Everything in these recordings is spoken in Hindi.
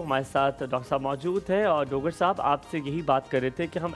हमारे साथ डॉक्टर साहब मौजूद हैं और डोगर साहब आपसे यही बात कर रहे थे कि हम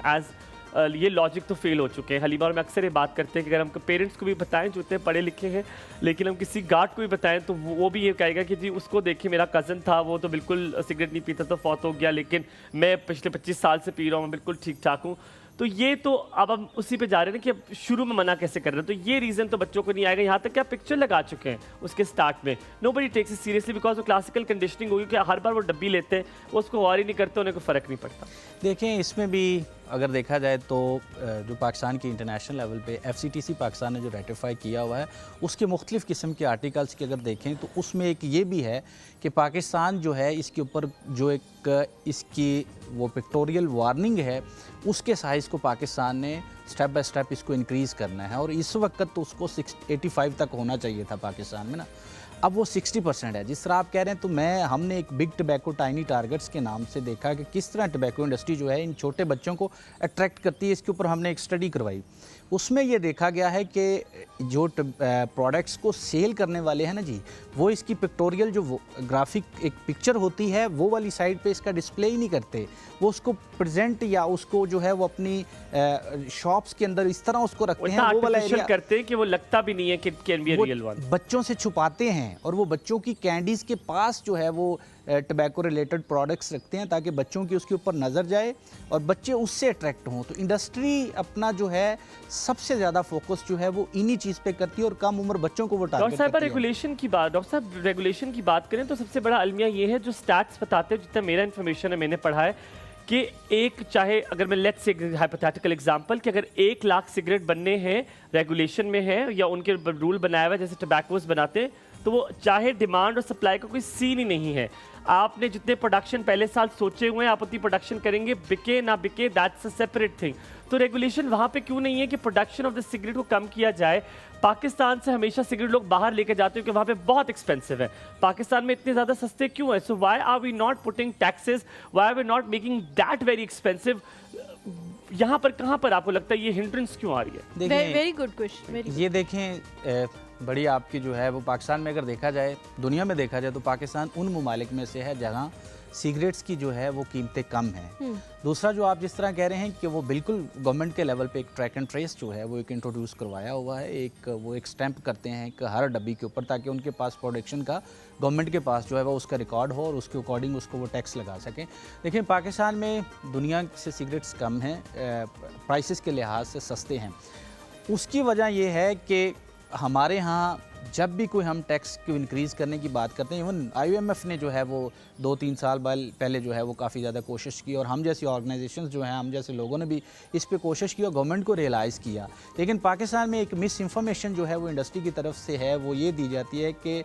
ये लॉजिक तो फेल हो चुके हैं। हलीमा और मैं अक्सर ये बात करते हैं कि अगर हम पेरेंट्स को भी बताएं जो इतने पढ़े लिखे हैं, लेकिन हम किसी गार्ड को भी बताएं तो वो भी ये कहेगा कि जी उसको देखिए मेरा कज़न था, वो तो बिल्कुल सिगरेट नहीं पीता तो फौत हो गया, लेकिन मैं पिछले 25 साल से पी रहा हूँ, मैं बिल्कुल ठीक ठाक हूँ। तो ये तो अब हम उसी पे जा रहे हैं ना कि अब शुरू में मना कैसे कर रहे हैं, तो ये रीज़न तो बच्चों को नहीं आएगा। यहाँ तक कि आप पिक्चर लगा चुके हैं उसके स्टार्ट में, nobody takes it seriously because वो क्लासिकल कंडीशनिंग होगी कि हर बार वो डब्बी लेते हैं, वो उसको गौर ही नहीं करते, उन्हें कोई फ़र्क नहीं पड़ता। देखें, इसमें भी अगर देखा जाए तो जो पाकिस्तान की इंटरनेशनल लेवल पे FCTC पाकिस्तान ने जो रेटिफाई किया हुआ है, उसके मुख्तलिफ़ किस्म के आर्टिकल्स की अगर देखें तो उसमें एक ये भी है कि पाकिस्तान जो है इसके ऊपर जो एक इसकी वो पिक्टोरियल वार्निंग है, उसके साइज़ को पाकिस्तान ने स्टेप बाय स्टेप इसको इंक्रीज़ करना है। और इस वक्त तो उसको 85 तक होना चाहिए था पाकिस्तान में ना, अब वो 60% है। जिस तरह आप कह रहे हैं, तो हमने एक बिग टबैको टाइनी टारगेट्स के नाम से देखा कि किस तरह टबैको इंडस्ट्री जो है इन छोटे बच्चों को अट्रैक्ट करती है। इसके ऊपर हमने एक स्टडी करवाई, उसमें ये देखा गया है कि जो प्रोडक्ट्स को सेल करने वाले हैं ना जी, वो इसकी पिक्टोरियल जो ग्राफिक एक पिक्चर होती है वो वाली साइड पे इसका डिस्प्ले ही नहीं करते, वो उसको प्रेजेंट या उसको जो है वो अपनी शॉप्स के अंदर इस तरह उसको रखते हैं, वो वाला एरिया करते हैं कि वो लगता भी नहीं है कि it can be a real one, बच्चों से छुपाते हैं। और वो बच्चों की कैंडीज़ के पास जो है वो टबैको रिलेटेड प्रोडक्ट्स रखते हैं ताकि बच्चों की उसके ऊपर नज़र जाए और बच्चे उससे अट्रैक्ट हों। तो इंडस्ट्री अपना जो है सबसे ज़्यादा फोकस जो है वो इन्हीं चीज़ पे करती है और कम उम्र बच्चों को वो टारगेट करती है। रेगुलेशन की बात, डॉक्टर साहब रेगुलेशन की बात करें तो सबसे बड़ा अलमिया ये है, जो स्टैट्स बताते हैं, जितना मेरा इन्फॉर्मेशन है, मैंने पढ़ा है कि एक चाहे अगर मैं लेट्स से हाइपोथेटिकल एग्जांपल कि अगर 1 लाख सिगरेट बनने हैं, रेगुलेशन में है या उनके रूल बनाया हुआ है जैसे टबैकोस बनाते हैं, तो वो चाहे डिमांड और सप्लाई का कोई सीन ही नहीं है। आपने जितने प्रोडक्शन पहले साल सोचे हुए हैं आप उतनी प्रोडक्शन करेंगे, बिके ना बिके दैट्स अ सेपरेट थिंग। तो रेगुलेशन वहाँ पे क्यों नहीं है कि प्रोडक्शन ऑफ द सिगरेट को कम किया जाए? पाकिस्तान से हमेशा सिगरेट लोग बाहर लेके जाते हैं कि वहाँ पे बहुत एक्सपेंसिव है, पाकिस्तान में इतने ज़्यादा सस्ते क्यों है? So why are we not putting taxes, why are we not making that very expensive? यहाँ पर कहाँ पर आपको लगता है ये हिंड्रेंस क्यों आ रही है? Very good question. ये देखें, बड़ी आपकी जो है वो पाकिस्तान में अगर देखा जाए, दुनिया में देखा जाए तो पाकिस्तान उन ममालिक में से है जहाँ सिगरेट्स की जो है वो कीमतें कम हैं। दूसरा जो आप जिस तरह कह रहे हैं कि वो बिल्कुल गवर्नमेंट के लेवल पे एक ट्रैक एंड ट्रेस जो है वो एक इंट्रोड्यूस करवाया हुआ है, वो एक स्टैंप करते हैं एक हर डब्बी के ऊपर, ताकि उनके पास प्रोडक्शन का गवर्नमेंट के पास जो है वो उसका रिकॉर्ड हो और उसके अकॉर्डिंग उसको वो टैक्स लगा सकें। देखिए, पाकिस्तान में दुनिया से सिगरेट्स कम हैं, प्राइसेस के लिहाज से सस्ते हैं। उसकी वजह ये है कि हमारे यहाँ जब भी कोई हम टैक्स को इंक्रीज़ करने की बात करते हैं, इवन IMF ने जो है वो 2-3 साल पहले जो है वो काफ़ी ज़्यादा कोशिश की और हम जैसी ऑर्गेनाइजेशंस जो हैं, हम जैसे लोगों ने भी इस पे कोशिश की और गवर्नमेंट को रियलाइज़ किया। लेकिन पाकिस्तान में एक मिस इन्फॉर्मेशन जो है वो इंडस्ट्री की तरफ से है, वो ये दी जाती है कि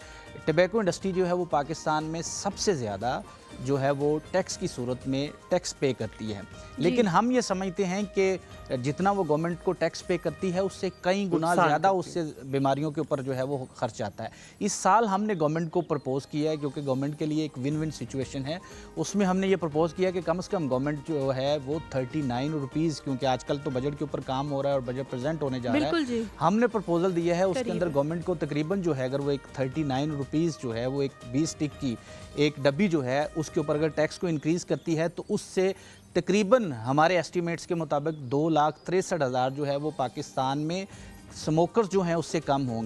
टबैको इंडस्ट्री जो है वो पाकिस्तान में सबसे ज़्यादा जो है वो टैक्स की सूरत में टैक्स पे करती है। लेकिन हम ये समझते हैं कि जितना वो गवर्नमेंट को टैक्स पे करती है उससे कई गुना ज़्यादा उससे बीमारियों के ऊपर जो है वो खर्च आता है। इस साल हमने गवर्नमेंट को प्रपोज़ किया है, क्योंकि गवर्नमेंट के लिए एक विन विन सिचुएशन है, उसमें हमने ये प्रपोज़ किया कि कम से कम गवर्नमेंट जो है वो 39 रुपीज़, क्योंकि आजकल तो बजट के ऊपर काम हो रहा है और बजट प्रेजेंट होने जा रहा है, हमने प्रपोजल दिया है उसके अंदर गवर्नमेंट को तकरीबन जो है अगर वो एक 39 रुपीज़ जो है वो एक 20 स्टिक की एक डब्बी जो है उसके ऊपर अगर टैक्स को इंक्रीज़ करती है तो उससे तकरीबन हमारे एस्टीमेट्स के मुताबिक 2,63,000 जो है वो पाकिस्तान में स्मोकर्स जो हैं उससे कम होंगे।